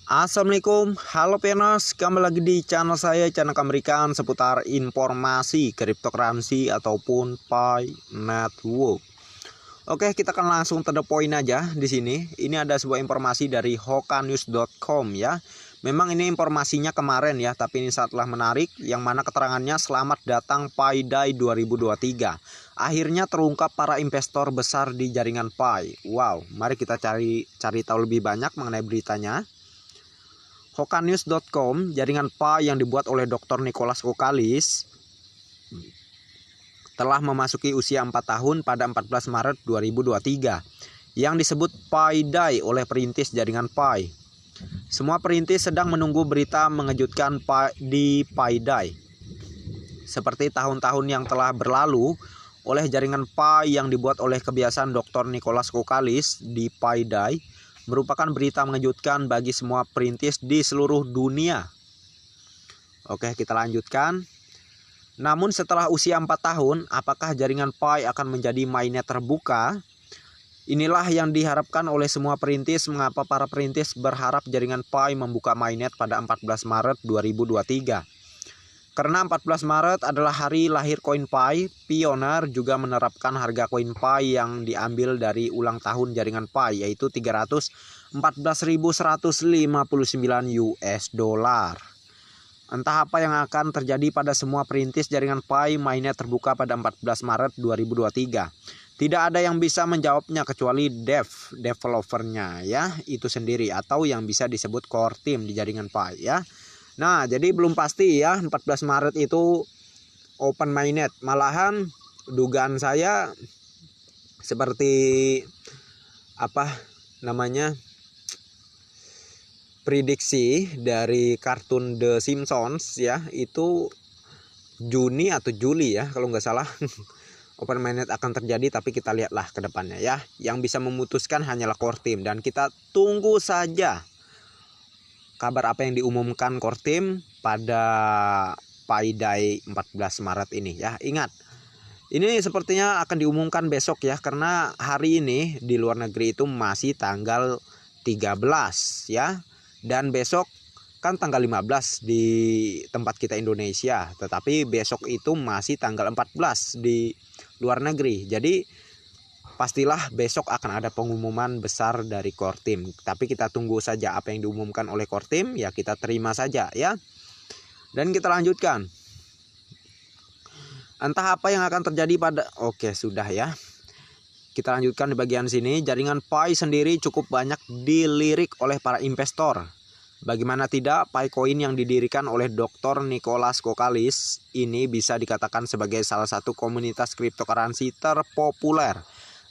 Assalamualaikum, halo Penas, kembali lagi di channel saya, channel Amerikan seputar informasi cryptocurrency ataupun Pi Network. Oke, kita akan langsung to the point aja di sini. Ini ada sebuah informasi dari hokanews.com ya. Memang ini informasinya kemarin ya, tapi ini sangatlah menarik, yang mana keterangannya selamat datang Pi Day 2023. Akhirnya terungkap para investor besar di jaringan Pi. Wow, mari kita cari tahu lebih banyak mengenai beritanya. Hokanews.com, jaringan Pi yang dibuat oleh Dr. Nicholas Kokalis telah memasuki usia 4 tahun pada 14 Maret 2023 yang disebut Pi Day oleh perintis jaringan Pi. Semua perintis sedang menunggu berita mengejutkan di Pi Day. Seperti tahun-tahun yang telah berlalu, oleh jaringan Pi yang dibuat oleh kebiasaan Dr. Nicholas Kokalis di Pi Day merupakan berita mengejutkan bagi semua perintis di seluruh dunia. Oke, kita lanjutkan. Namun setelah usia 4 tahun, apakah jaringan Pi akan menjadi mainnet terbuka? Inilah yang diharapkan oleh semua perintis. Mengapa para perintis berharap jaringan Pi membuka mainnet pada 14 Maret 2023? Karena 14 Maret adalah hari lahir koin Pi, Pioneer juga menerapkan harga koin Pi yang diambil dari ulang tahun jaringan Pi, yaitu 314.159 US dollar. Entah apa yang akan terjadi pada semua perintis jaringan Pi mainnet terbuka pada 14 Maret 2023. Tidak ada yang bisa menjawabnya kecuali developernya ya, itu sendiri, atau yang bisa disebut core team di jaringan Pi ya. Nah, jadi belum pasti ya 14 Maret itu open mainnet. Malahan dugaan saya seperti prediksi dari kartun The Simpsons ya, itu Juni atau Juli ya kalau nggak salah. Open mainnet akan terjadi, tapi kita lihatlah ke depannya ya. Yang bisa memutuskan hanyalah core team, dan kita tunggu saja kabar apa yang diumumkan core team pada Pi Day 14 Maret ini ya. Ingat, ini sepertinya akan diumumkan besok ya, karena hari ini di luar negeri itu masih tanggal 13 ya. Dan besok kan tanggal 15 di tempat kita Indonesia, tetapi besok itu masih tanggal 14 di luar negeri. Jadi pastilah besok akan ada pengumuman besar dari core team. Tapi kita tunggu saja apa yang diumumkan oleh core team, ya kita terima saja ya. Dan kita lanjutkan. Entah apa yang akan terjadi pada... Oke, sudah ya. Kita lanjutkan di bagian sini. Jaringan Pi sendiri cukup banyak dilirik oleh para investor. Bagaimana tidak, Picoin yang didirikan oleh Dr. Nicholas Kokalis ini bisa dikatakan sebagai salah satu komunitas cryptocurrency terpopuler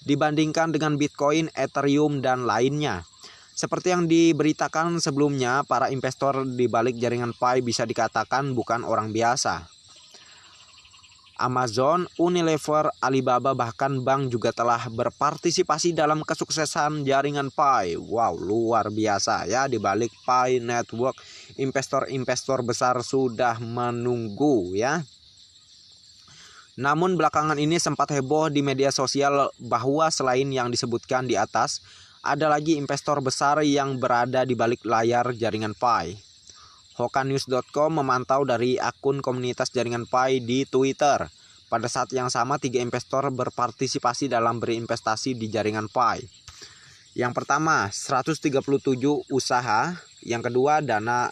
dibandingkan dengan Bitcoin, Ethereum, dan lainnya. Seperti yang diberitakan sebelumnya, para investor di balik jaringan Pi bisa dikatakan bukan orang biasa. Amazon, Unilever, Alibaba, bahkan bank juga telah berpartisipasi dalam kesuksesan jaringan Pi. Wow, luar biasa ya, di balik Pi Network investor-investor besar sudah menunggu ya. Namun belakangan ini sempat heboh di media sosial bahwa selain yang disebutkan di atas, ada lagi investor besar yang berada di balik layar jaringan Pi. Hokanews.com memantau dari akun komunitas jaringan Pi di Twitter. Pada saat yang sama, 3 investor berpartisipasi dalam berinvestasi di jaringan Pi. Yang pertama, 137 usaha. Yang kedua, dana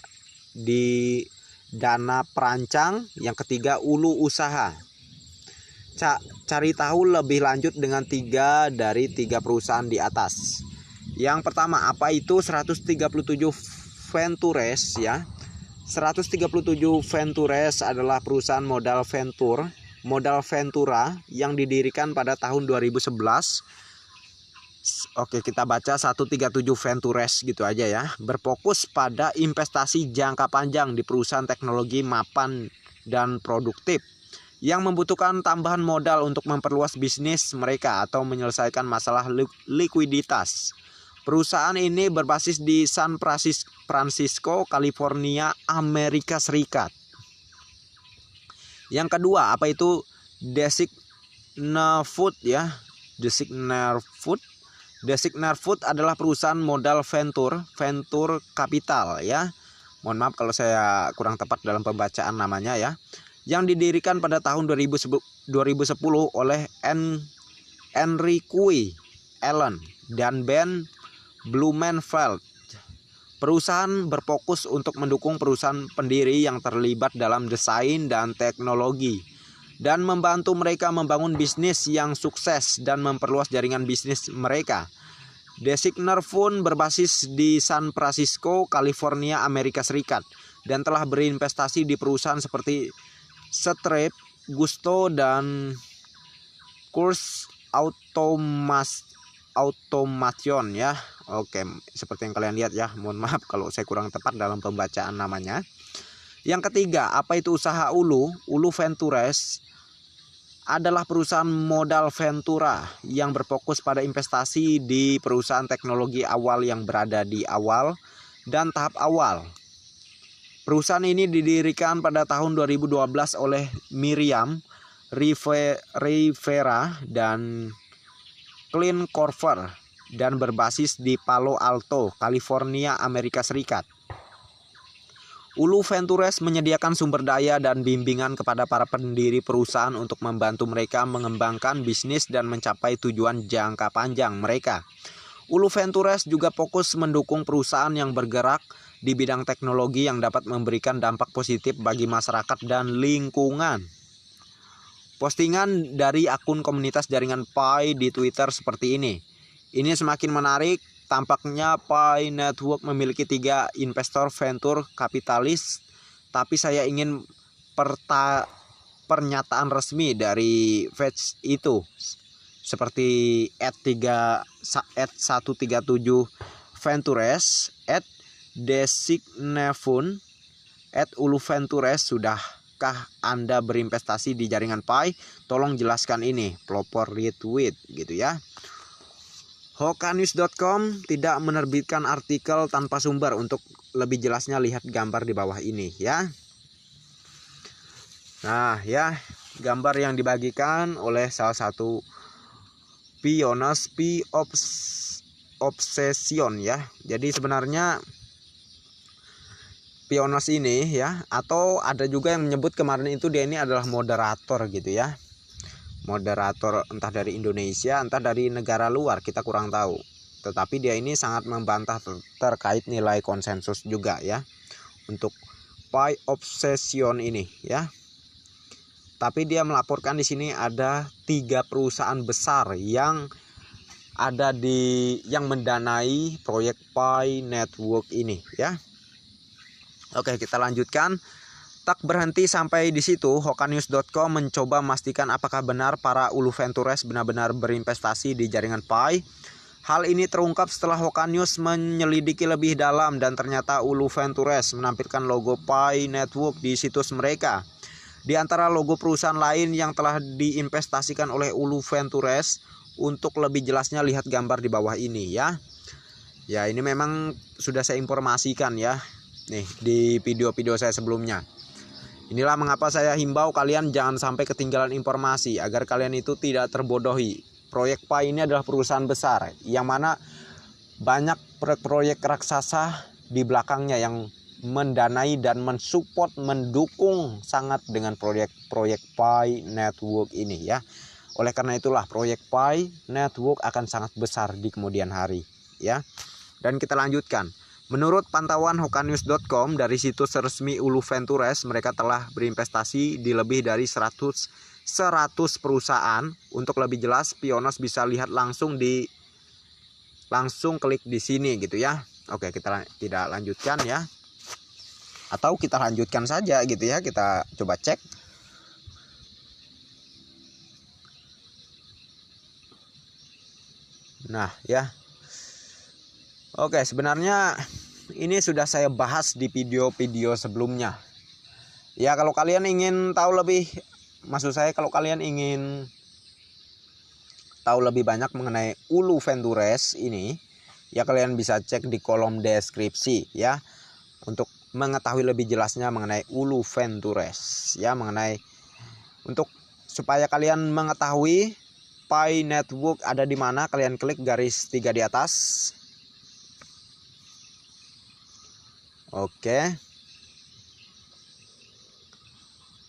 perancang. Yang ketiga, ulu usaha. Cari tahu lebih lanjut dengan 3 dari 3 perusahaan di atas. Yang pertama, apa itu 137 Ventures ya? 137 Ventures adalah perusahaan modal Ventura yang didirikan pada tahun 2011. Oke, kita baca 137 Ventures gitu aja ya. Berfokus pada investasi jangka panjang di perusahaan teknologi mapan dan produktif yang membutuhkan tambahan modal untuk memperluas bisnis mereka atau menyelesaikan masalah likuiditas. Perusahaan ini berbasis di San Francisco, California, Amerika Serikat. Yang kedua, apa itu Designer Food ya? Designer Food Designer Food adalah perusahaan modal venture capital ya. Mohon maaf kalau saya kurang tepat dalam pembacaan namanya ya. Yang didirikan pada tahun 2010 oleh Enrique Allen dan Ben Blumenfeld. Perusahaan berfokus untuk mendukung perusahaan pendiri yang terlibat dalam desain dan teknologi dan membantu mereka membangun bisnis yang sukses dan memperluas jaringan bisnis mereka. Designer Fund berbasis di San Francisco, California, Amerika Serikat dan telah berinvestasi di perusahaan seperti Stripe, Gusto, dan Kurs Automation ya. Oke, seperti yang kalian lihat ya. Mohon maaf kalau saya kurang tepat dalam pembacaan namanya. Yang ketiga, apa itu usaha Ulu? Ulu Ventures adalah perusahaan modal ventura yang berfokus pada investasi di perusahaan teknologi awal yang berada di awal dan tahap awal. Perusahaan ini didirikan pada tahun 2012 oleh Miriam Rivera dan Clint Corver dan berbasis di Palo Alto, California, Amerika Serikat. Ulu Ventures menyediakan sumber daya dan bimbingan kepada para pendiri perusahaan untuk membantu mereka mengembangkan bisnis dan mencapai tujuan jangka panjang mereka. Ulu Ventures juga fokus mendukung perusahaan yang bergerak di bidang teknologi yang dapat memberikan dampak positif bagi masyarakat dan lingkungan. Postingan dari akun komunitas jaringan Pi di Twitter seperti ini. Ini semakin menarik. Tampaknya Pi Network memiliki 3 investor venture kapitalis, tapi saya ingin pernyataan resmi dari Fetch itu, seperti @137 Ventures, @Designefund, @Ulu Ventures. Sudahkah Anda berinvestasi di jaringan Pi? Tolong jelaskan ini. Pelopor retweet gitu ya. Hokanews.com tidak menerbitkan artikel tanpa sumber. Untuk lebih jelasnya lihat gambar di bawah ini ya. Nah ya, gambar yang dibagikan oleh salah satu pioneers Obsession ya. Jadi sebenarnya pioneers ini ya, atau ada juga yang menyebut kemarin itu dia ini adalah moderator gitu ya. Moderator entah dari Indonesia, entah dari negara luar, kita kurang tahu. Tetapi dia ini sangat membantah terkait nilai konsensus juga ya untuk Pi Obsession ini ya. Tapi dia melaporkan di sini ada 3 perusahaan besar yang mendanai proyek Pi Network ini ya. Oke, kita lanjutkan. Tak berhenti sampai di situ, Hokanews.com mencoba memastikan apakah benar para Ulu Ventures benar-benar berinvestasi di jaringan Pi. Hal ini terungkap setelah Hokanews menyelidiki lebih dalam dan ternyata Ulu Ventures menampilkan logo Pi Network di situs mereka. Di antara logo perusahaan lain yang telah diinvestasikan oleh Ulu Ventures, untuk lebih jelasnya lihat gambar di bawah ini ya. Ya, ini memang sudah saya informasikan ya. Nih di video-video saya sebelumnya. Inilah mengapa saya himbau kalian jangan sampai ketinggalan informasi agar kalian itu tidak terbodohi. Proyek Pi ini adalah perusahaan besar yang mana banyak proyek raksasa di belakangnya yang mendanai dan mensupport, mendukung sangat dengan proyek Pi Network ini ya. Oleh karena itulah proyek Pi Network akan sangat besar di kemudian hari ya. Dan kita lanjutkan. Menurut pantauan Hokanews.com dari situs resmi Ulu Ventures, mereka telah berinvestasi di lebih dari 100 perusahaan. Untuk lebih jelas, pioneers bisa lihat langsung klik di sini gitu ya. Oke, kita tidak lanjutkan ya. Atau kita lanjutkan saja gitu ya. Kita coba cek. Nah, ya. Oke, sebenarnya ini sudah saya bahas di video-video sebelumnya. Ya, kalau kalian ingin tahu lebih, kalau kalian ingin tahu lebih banyak mengenai Ulu Ventures ini, ya kalian bisa cek di kolom deskripsi ya. Untuk mengetahui lebih jelasnya mengenai Ulu Ventures ya, supaya kalian mengetahui Pi Network ada di mana, kalian klik garis 3 di atas. Oke.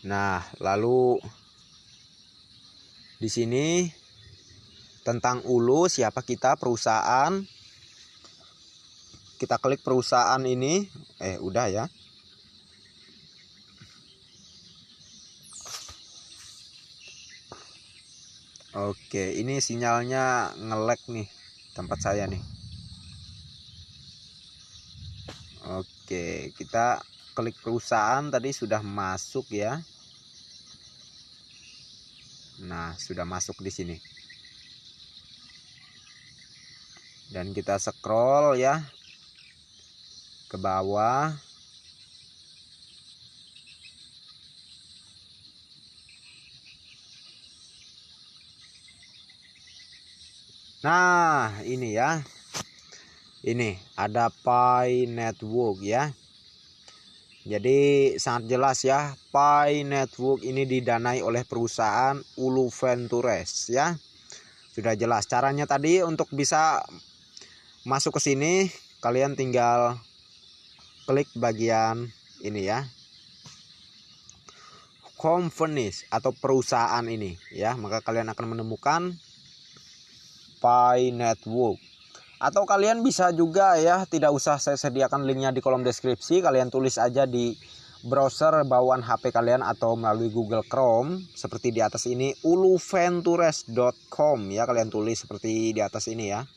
Nah, lalu di sini tentang Ulu, siapa kita, perusahaan. Kita klik perusahaan ini. Udah ya. Oke, ini sinyalnya nge-lag nih tempat saya nih. Oke, kita klik perusahaan tadi sudah masuk ya. Nah, sudah masuk di sini. Dan kita scroll ya ke bawah. Nah, ini ya. Ini ada Pi Network ya. Jadi sangat jelas ya, Pi Network ini didanai oleh perusahaan Ulu Ventures ya. Sudah jelas caranya tadi. Untuk bisa masuk ke sini, kalian tinggal klik bagian ini ya, companies atau perusahaan ini ya, maka kalian akan menemukan Pi Network. Atau kalian bisa juga ya, tidak usah saya sediakan linknya di kolom deskripsi, kalian tulis aja di browser bawaan HP kalian atau melalui Google Chrome seperti di atas ini, uluventures.com ya, kalian tulis seperti di atas ini ya.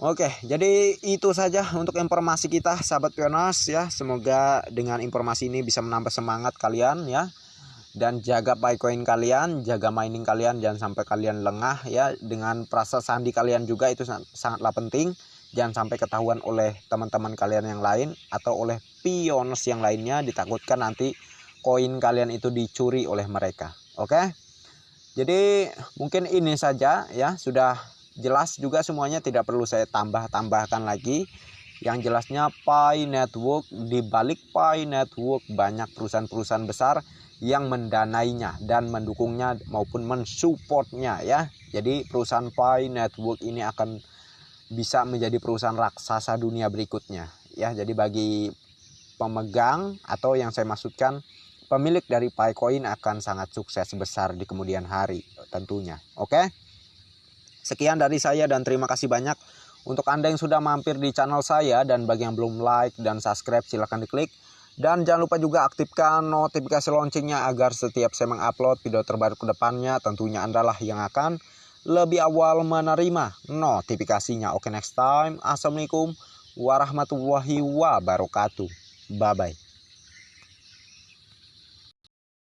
Oke, jadi itu saja untuk informasi kita sahabat Pioners ya. Semoga dengan informasi ini bisa menambah semangat kalian ya. Dan jaga Picoin kalian, jaga mining kalian, jangan sampai kalian lengah ya. Dengan perasa sandi kalian juga itu sangatlah penting. Jangan sampai ketahuan oleh teman-teman kalian yang lain atau oleh pioners yang lainnya, ditakutkan nanti koin kalian itu dicuri oleh mereka. Oke. Jadi mungkin ini saja ya, sudah jelas juga semuanya, tidak perlu saya tambahkan lagi. Yang jelasnya Pi Network, di balik Pi Network banyak perusahaan-perusahaan besar yang mendanainya dan mendukungnya maupun mensupportnya ya. Jadi perusahaan Pi Network ini akan bisa menjadi perusahaan raksasa dunia berikutnya ya. Jadi bagi pemegang atau yang saya maksudkan pemilik dari Picoin akan sangat sukses besar di kemudian hari tentunya. Oke. Sekian dari saya dan terima kasih banyak untuk Anda yang sudah mampir di channel saya, dan bagi yang belum like dan subscribe silahkan diklik. Dan jangan lupa juga aktifkan notifikasi loncengnya agar setiap saya mengupload video terbaru ke depannya, tentunya Anda lah yang akan lebih awal menerima notifikasinya. Oke, next time. Assalamualaikum warahmatullahi wabarakatuh. Bye-bye.